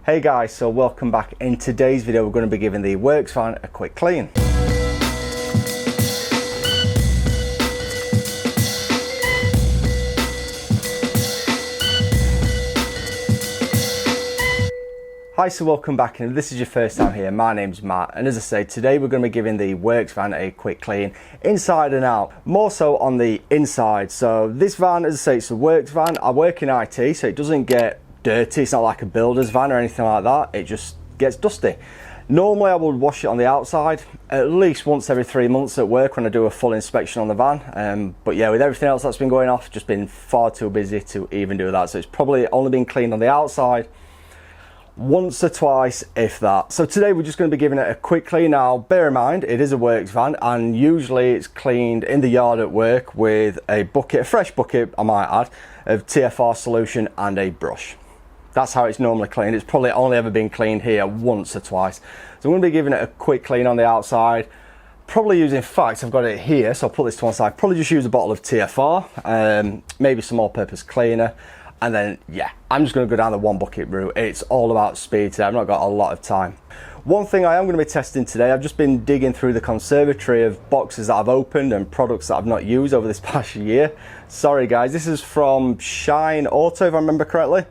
Hey guys, so welcome back. In today's video we're going to be giving the works van a quick clean. Hi, so welcome back, and if this is your first time here, my name's Matt, and as I say, today we're going to be giving the works van a quick clean, inside and out, more so on the inside. So this van, as I say, it's a works van. I work in IT, so it doesn't get dirty. It's not like a builder's van or anything like that. It just gets dusty. Normally I would wash it on the outside at least once every 3 months at work when I do a full inspection on the van, but yeah, with everything else that's been going off, just been far too busy to even do that. So it's probably only been cleaned on the outside once or twice, if that. So today we're just going to be giving it a quick clean. Now bear in mind it is a works van, and usually it's cleaned in the yard at work with a bucket, a fresh bucket I might add, of TFR solution and a brush. That's how it's normally cleaned. It's probably only ever been cleaned here once or twice. So I'm going to be giving it a quick clean on the outside, probably using, in fact I've got it here, so I'll put this to one side, probably just use a bottle of TFR, maybe some all-purpose cleaner. And then, yeah, I'm just going to go down the one bucket route. It's all about speed today. I've not got a lot of time. One thing I am going to be testing today, I've just been digging through the conservatory of boxes that I've opened and products that I've not used over this past year. Sorry guys, this is from Shine Auto, if I remember correctly.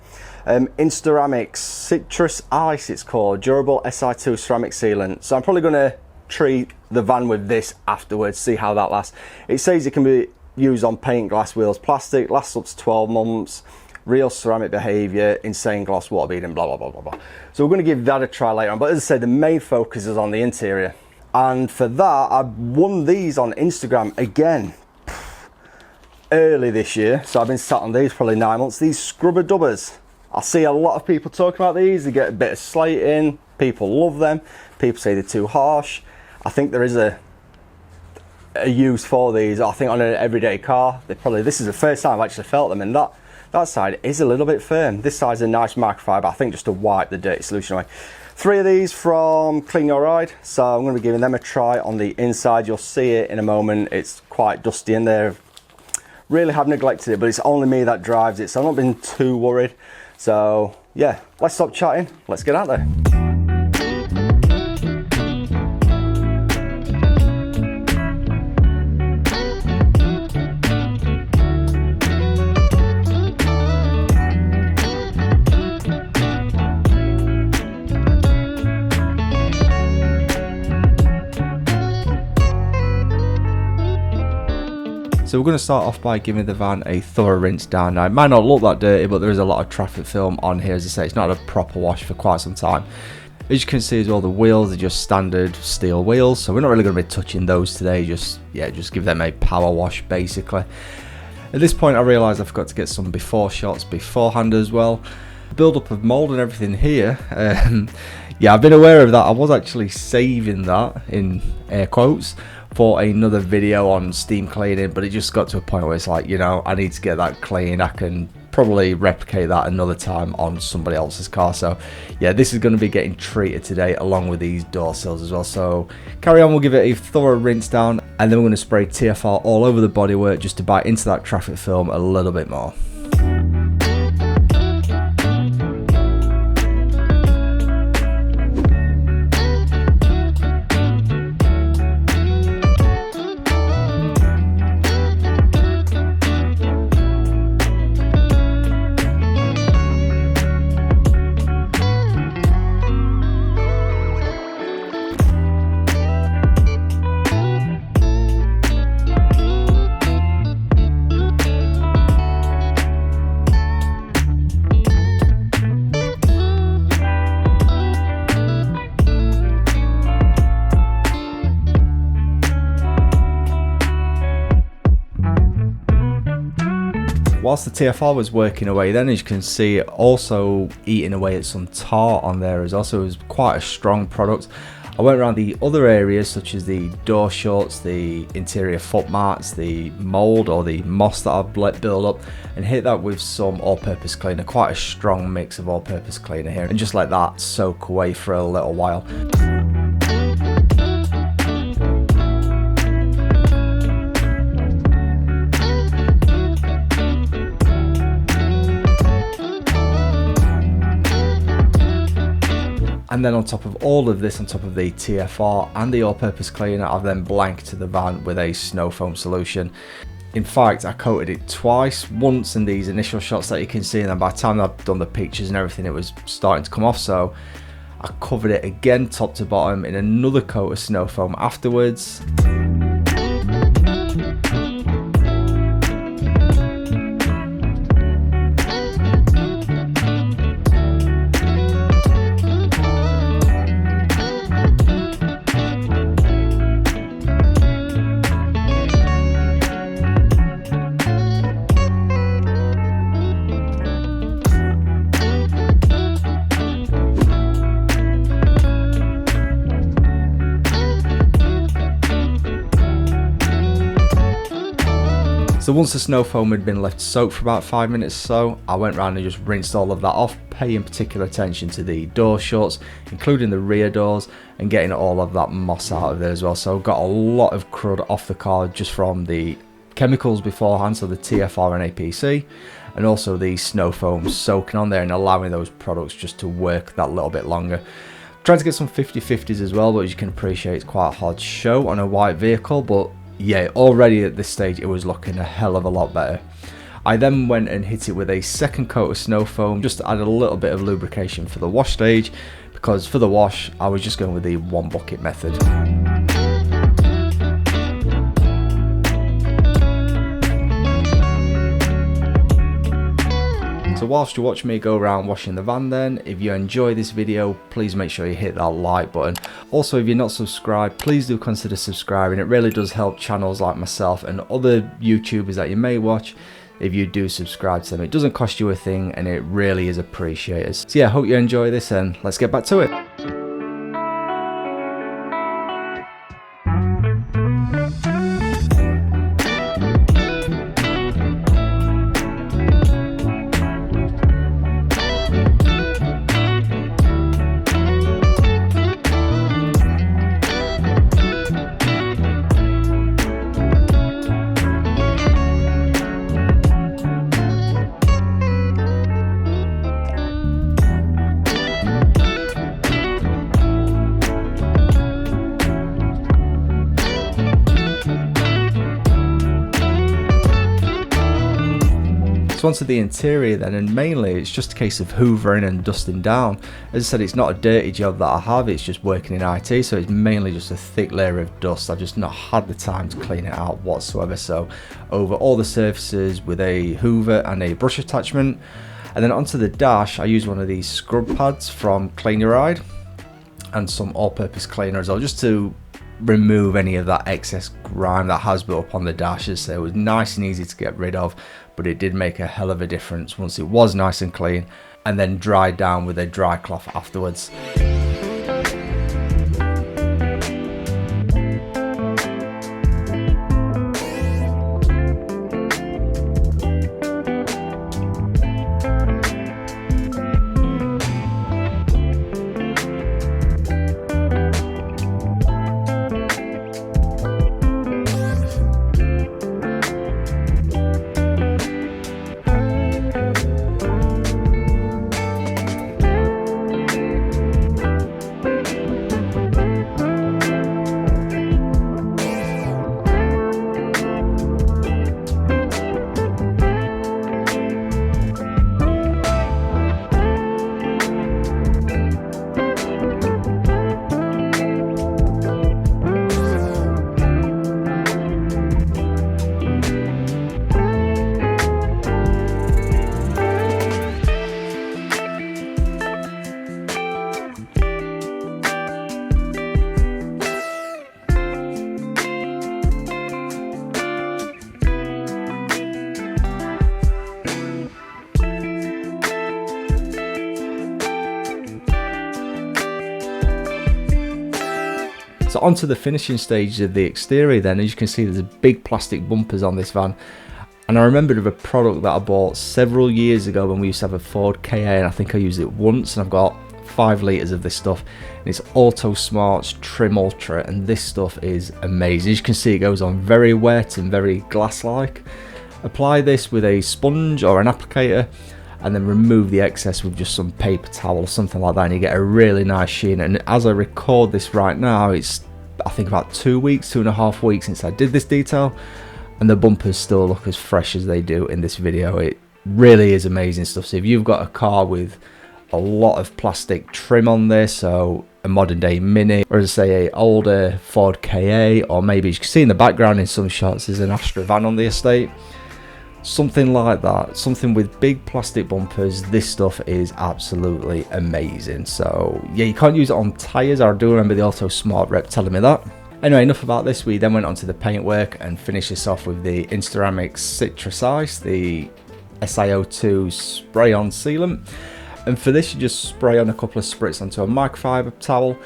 Instaceramics Citrus Ice, it's called, durable Si2 ceramic sealant. So I'm probably going to treat the van with this afterwards, see how that lasts. It says it can be used on paint, glass, wheels, plastic, lasts up to 12 months. Real ceramic behaviour, insane gloss, water beading, blah, blah, blah, blah, blah. So we're going to give that a try later on. But as I say, the main focus is on the interior. And for that, I won these on Instagram again early this year. So I've been sat on these probably 9 months. These scrubber dubbers. I see a lot of people talking about these. They get a bit of slate in. People love them. People say they're too harsh. I think there is a use for these. I think on an everyday car, this is the first time I've actually felt them, and that side is a little bit firm. This side's a nice microfiber, I think, just to wipe the dirty solution away. 3 of these from Clean Your Ride, so I'm going to be giving them a try on the inside. You'll see it in a moment. It's quite dusty in there. Really have neglected it, but it's only me that drives it, so I've not been too worried. So yeah, let's stop chatting. Let's get out there. So we're going to start off by giving the van a thorough rinse down. Now it might not look that dirty, but there is a lot of traffic film on here. As I say, it's not a proper wash for quite some time. As you can see as well, the wheels are just standard steel wheels, so we're not really going to be touching those today. Just give them a power wash basically. At this point I realised I forgot to get some before shots beforehand as well. Build up of mould and everything here. Yeah, I've been aware of that. I was actually saving that, in air quotes, for another video on steam cleaning, but it just got to a point where it's like, you know, I need to get that clean. I can probably replicate that another time on somebody else's car. So yeah, this is going to be getting treated today along with these door sills as well. So carry on, we'll give it a thorough rinse down, and then we're going to spray TFR all over the bodywork just to bite into that traffic film a little bit more. Whilst the TFR was working away, then as you can see, it also eating away at some tar on there as well, so it was quite a strong product. I went around the other areas such as the door shuts, the interior foot mats, the mould or the moss that I've built up, and hit that with some all-purpose cleaner, quite a strong mix of all-purpose cleaner here, and just let that soak away for a little while. And then on top of all of this, on top of the TFR and the all-purpose cleaner, I've then blanketed the van with a snow foam solution. In fact, I coated it twice, once in these initial shots that you can see, and then by the time I've done the pictures and everything, it was starting to come off, so I covered it again top to bottom in another coat of snow foam afterwards. So once the snow foam had been left soaked for about 5 minutes or so, I went around and just rinsed all of that off, paying particular attention to the door shuts, including the rear doors, and getting all of that moss out of there as well. So got a lot of crud off the car just from the chemicals beforehand, so the TFR and APC, and also the snow foam soaking on there and allowing those products just to work that little bit longer. Trying to get some 50/50s as well, but as you can appreciate, it's quite a hard show on a white vehicle, but yeah, already at this stage it was looking a hell of a lot better. I then went and hit it with a second coat of snow foam just to add a little bit of lubrication for the wash stage, because for the wash I was just going with the one bucket method. So whilst you watch me go around washing the van then, if you enjoy this video, please make sure you hit that like button. Also, if you're not subscribed, please do consider subscribing. It really does help channels like myself and other YouTubers that you may watch if you do subscribe to them. It doesn't cost you a thing and it really is appreciated. So yeah, I hope you enjoy this and let's get back to it. So onto the interior then, and mainly it's just a case of hoovering and dusting down. As I said, it's not a dirty job that I have, it's just working in IT, so it's mainly just a thick layer of dust. I've just not had the time to clean it out whatsoever, so over all the surfaces with a hoover and a brush attachment. And then onto the dash, I use one of these scrub pads from Clean Your Ride and some all-purpose cleaner as well, just to remove any of that excess grime that has built up on the dashes. So it was nice and easy to get rid of, but it did make a hell of a difference once it was nice and clean and then dried down with a dry cloth afterwards. So onto the finishing stage of the exterior then. As you can see, there's big plastic bumpers on this van. And I remembered of a product that I bought several years ago when we used to have a Ford KA, and I think I used it once, and I've got 5 litres of this stuff. And it's Auto Smart's Trim Ultra, and this stuff is amazing. As you can see, it goes on very wet and very glass-like. Apply this with a sponge or an applicator, and then remove the excess with just some paper towel or something like that, and you get a really nice sheen. And as I record this right now, it's I think about 2.5 weeks since I did this detail, and the bumpers still look as fresh as they do in this video. It really is amazing stuff. So if you've got a car with a lot of plastic trim on this, so a modern day Mini, or as I say, a older Ford KA, or maybe you can see in the background in some shots there's an Astra van on the estate, something like that, something with big plastic bumpers, this stuff is absolutely amazing. So yeah, you can't use it on tyres. I do remember the Auto Smart rep telling me that. Anyway, enough about this. We then went on to the paintwork and finished this off with the Instaramix Citrus Ice, the SiO2 spray on sealant. And for this, you just spray on a couple of spritz onto a microfiber towel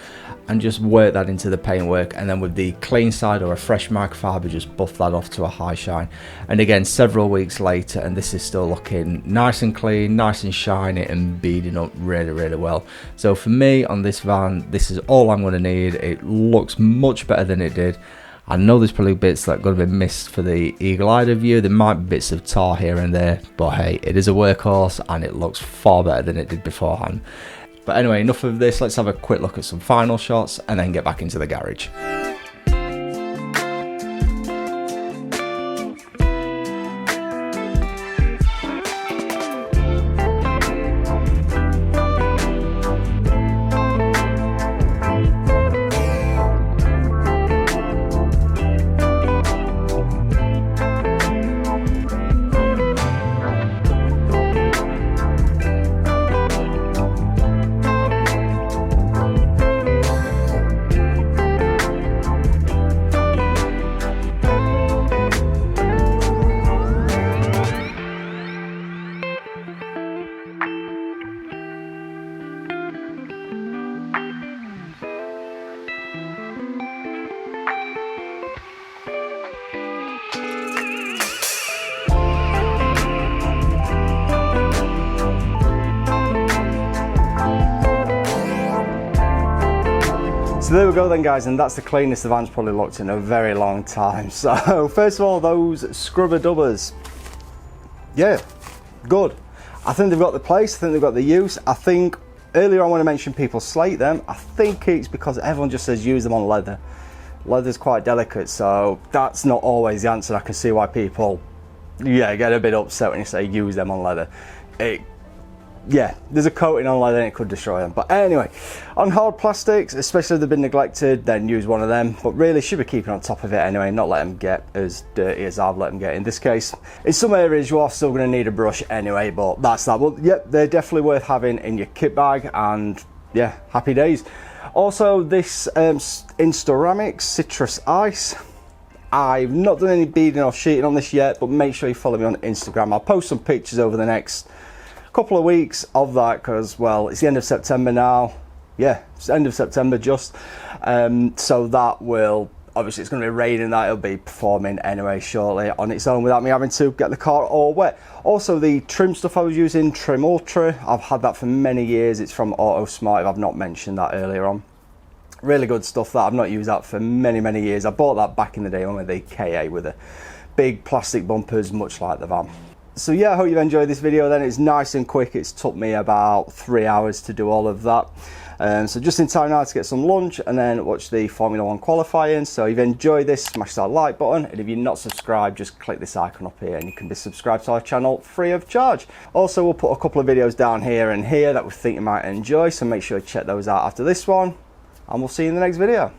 and just work that into the paintwork, and then with the clean side or a fresh microfiber, just buff that off to a high shine. And again, several weeks later, and this is still looking nice and clean, nice and shiny, and beading up really, really well. So for me on this van, this is all I'm going to need. It looks much better than it did. I know there's probably bits that are going to be missed for the eagle-eyed view. There might be bits of tar here and there, but hey, it is a workhorse and it looks far better than it did beforehand. But anyway, enough of this. Let's have a quick look at some final shots and then get back into the garage. So there we go then, guys, and that's the cleanest the van's probably looked in a very long time. So first of all, those scrubber dubbers, yeah, good. I think they've got the place, I think they've got the use. I think earlier on when I mentioned people slate them, I think it's because everyone just says use them on leather. Leather's quite delicate, so that's not always the answer. I can see why people, yeah, get a bit upset when you say use them on leather. Yeah, there's a coating on leather and it could destroy them. But anyway, on hard plastics, especially if they've been neglected, then use one of them. But really should be keeping on top of it anyway, not let them get as dirty as I've let them get in this case. In some areas you are still going to need a brush anyway, but that's that. But yep, they're definitely worth having in your kit bag, and yeah, happy days. Also, this Instaramix Citrus Ice, I've not done any beading or sheeting on this yet, but make sure you follow me on Instagram. I'll post some pictures over the next couple of weeks of that, because well, it's the end of September now. Yeah, it's the end of September just, so that will, obviously it's going to be raining, that it'll be performing anyway shortly on its own without me having to get the car all wet. Also, the trim stuff I was using, Trim Ultra, I've had that for many years. It's from Auto Smart, if I've not mentioned that earlier on. Really good stuff that I've not used that for many years. I bought that back in the day when with the KA with the big plastic bumpers, much like the van. So yeah, I hope you've enjoyed this video then. It's nice and quick. It's took me about 3 hours to do all of that. So just in time now to get some lunch and then watch the Formula 1 qualifying. So if you've enjoyed this, smash that like button. And if you're not subscribed, just click this icon up here and you can be subscribed to our channel free of charge. Also, we'll put a couple of videos down here and here that we think you might enjoy. So make sure you check those out after this one. And we'll see you in the next video.